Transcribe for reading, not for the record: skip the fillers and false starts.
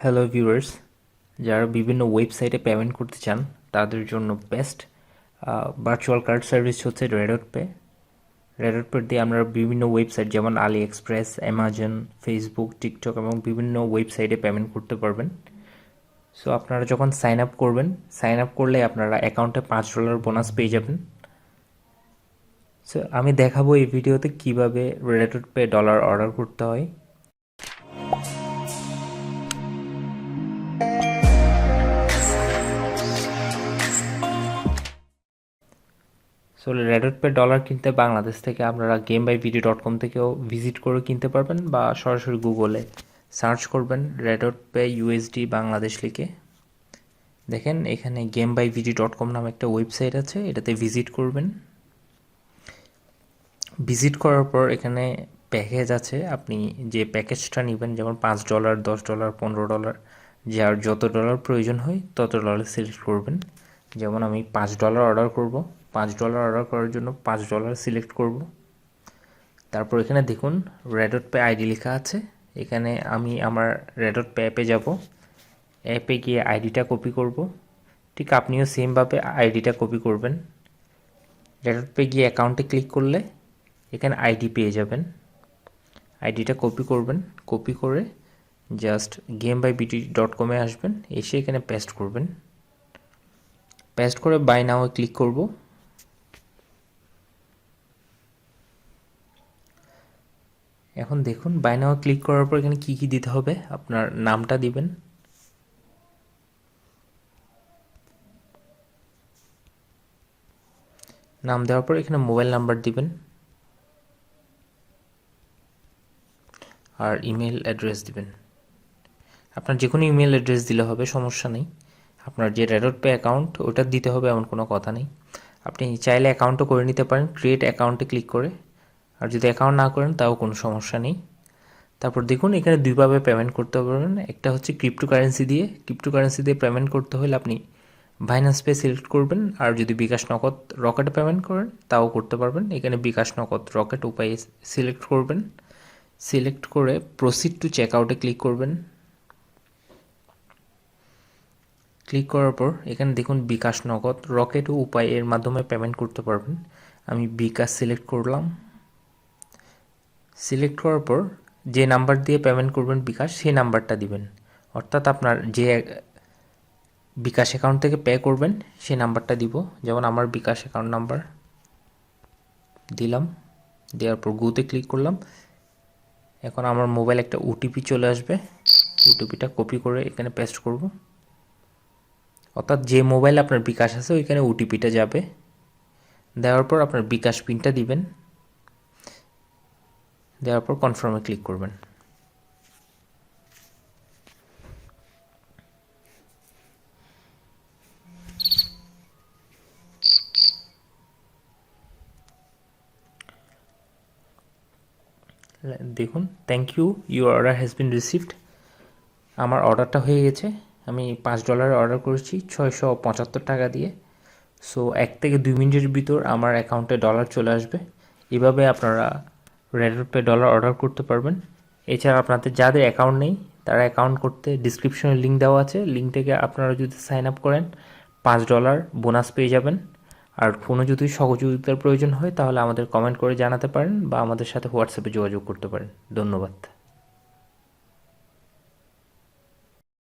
Hello viewers, যারা বিভিন্ন ওয়েবসাইটে পেমেন্ট করতে চান তাদের জন্য বেস্ট ভার্চুয়াল কার্ড সার্ভিস হচ্ছে রেডট পে। রেডট পে দিয়ে আমরা বিভিন্ন ওয়েবসাইট যেমন আলি এক্সপ্রেস, অ্যামাজন, ফেসবুক, টিকটক এবং বিভিন্ন ওয়েবসাইটে পেমেন্ট করতে পারবেন। সো আপনারা যখন সাইন আপ করবেন, সাইন আপ করলে আপনারা অ্যাকাউন্টে $5 বোনাস পেয়ে যাবেন। সো আমি দেখাবো এই ভিডিওতে কিভাবে রেডট পে ডলার অর্ডার করতে হয়। সো রেডট পে ডলার কিনতে বাংলাদেশ থেকে আপনারা gamebyvd.com থেকেও ভিজিট করে কিনতে পারবেন বা সরাসরি গুগলে সার্চ করবেন রেডট পে ইউএসডি বাংলাদেশ লিখে। দেখেন এখানে gamebyvd.com নামে একটা ওয়েবসাইট আছে, এটাতে ভিজিট করবেন। ভিজিট করার পর এখানে প্যাকেজ আছে, আপনি যে প্যাকেজটা নেবেন যেমন $5, $10, $15, যার যত ডলার প্রয়োজন হয় তত ডলার সিলেক্ট করবেন। যেমন আমি $5 অর্ডার করব, $5 অর্ডার করার জন্য $5 সিলেক্ট করব। তারপর এখানে দেখুন রেডট পে আইডি লেখা আছে, এখানে আমি আমার রেডট পে অ্যাপে যাব, অ্যাপে গিয়ে আইডিটা কপি করব। ঠিক আপনিও সেমভাবে আইডিটা কপি করবেন। রেডট পে গিয়ে অ্যাকাউন্টে ক্লিক করলে এখানে আইডি পেয়ে যাবেন, আইডিটা কপি করবেন। কপি করে জাস্ট gamebyvd.com-এ আসবেন, এসে এখানে পেস্ট করবেন। পেস্ট করে বাই নাও ক্লিক করব। এখন দেখুন বাই নাও ক্লিক করার পর এখানে কি কি দিতে হবে, আপনার নামটা দিবেন, নাম দেওয়ার পর এখানে মোবাইল নাম্বার দিবেন আর ইমেল অ্যাড্রেস দিবেন। আপনার যে কোনো ইমেল অ্যাড্রেস দিলে হবে, সমস্যা নেই। আপনার যে রেডট পে অ্যাকাউন্ট ওটা দিতে হবে এমন কোনো কথা নেই। আপনি চাইলে অ্যাকাউন্টও করে নিতে পারেন ক্রিয়েট অ্যাকাউন্টে ক্লিক করে, আর যদি অ্যাকাউন্ট না করেন তাও কোনো সমস্যা নেই। তারপর দেখুন এখানে দুইভাবে পেমেন্ট করতে পারবেন, একটা হচ্ছে ক্রিপ্টোকারেন্সি দিয়ে। ক্রিপ্টোকারেন্সি দিয়ে পেমেন্ট করতে হলে আপনি বাইন্যান্স পে সিলেক্ট করবেন, আর যদি বিকাশ নগদ রকেটে পেমেন্ট করেন তাও করতে পারবেন। এখানে বিকাশ নগদ রকেট উপায়ে সিলেক্ট করবেন, সিলেক্ট করে প্রসিড টু চেক আউটে ক্লিক করবেন। ক্লিক করার পর এখানে দেখুন বিকাশ নগদ রকেট ও উপায় এর মাধ্যমে পেমেন্ট করতে পারবেন। আমি বিকাশ সিলেক্ট করলাম। সিলেক্ট করার পর যে নাম্বার দিয়ে পেমেন্ট করবেন বিকাশ, সেই নাম্বারটা দিবেন। অর্থাৎ আপনার যে বিকাশ অ্যাকাউন্ট থেকে পে করবেন সেই নাম্বারটা দিব। যেমন আমার বিকাশ অ্যাকাউন্ট নাম্বার দিলাম, দেওয়ার পর গোতে ক্লিক করলাম। এখন আমার মোবাইল একটা ওটিপি চলে আসবে, ওটিপিটা কপি করে এখানে পেস্ট করব। অর্থাৎ যে মোবাইল আপনার বিকাশ আছে ওইখানে ওটিপিটা যাবে। দেওয়ার পর আপনার বিকাশ পিনটা দিবেন, দেওয়ার পর কনফার্মে ক্লিক করবেন। দেখুন thank you, your order has been received. আমার অর্ডারটা হয়ে গেছে। আমি $5 অর্ডার করেছি 675 টাকা দিয়ে। সো 1 থেকে 2 মিনিটের ভিতর আমার অ্যাকাউন্টে ডলার চলে আসবে। এভাবে আপনারা রেডট পে ডলার অর্ডার করতে পারবেন। এছাড়া আপনাদের যাদের অ্যাকাউন্ট নেই তারা অ্যাকাউন্ট করতে ডিসক্রিপশনে লিঙ্ক দেওয়া আছে, লিঙ্ক থেকে আপনারা যদি সাইন আপ করেন $5 বোনাস পেয়ে যাবেন। আর কোনো যদি সহযোগিতার প্রয়োজন হয় তাহলে আমাদের কমেন্ট করে জানাতে পারেন বা আমাদের সাথে হোয়াটসঅ্যাপে যোগাযোগ করতে পারেন। ধন্যবাদ।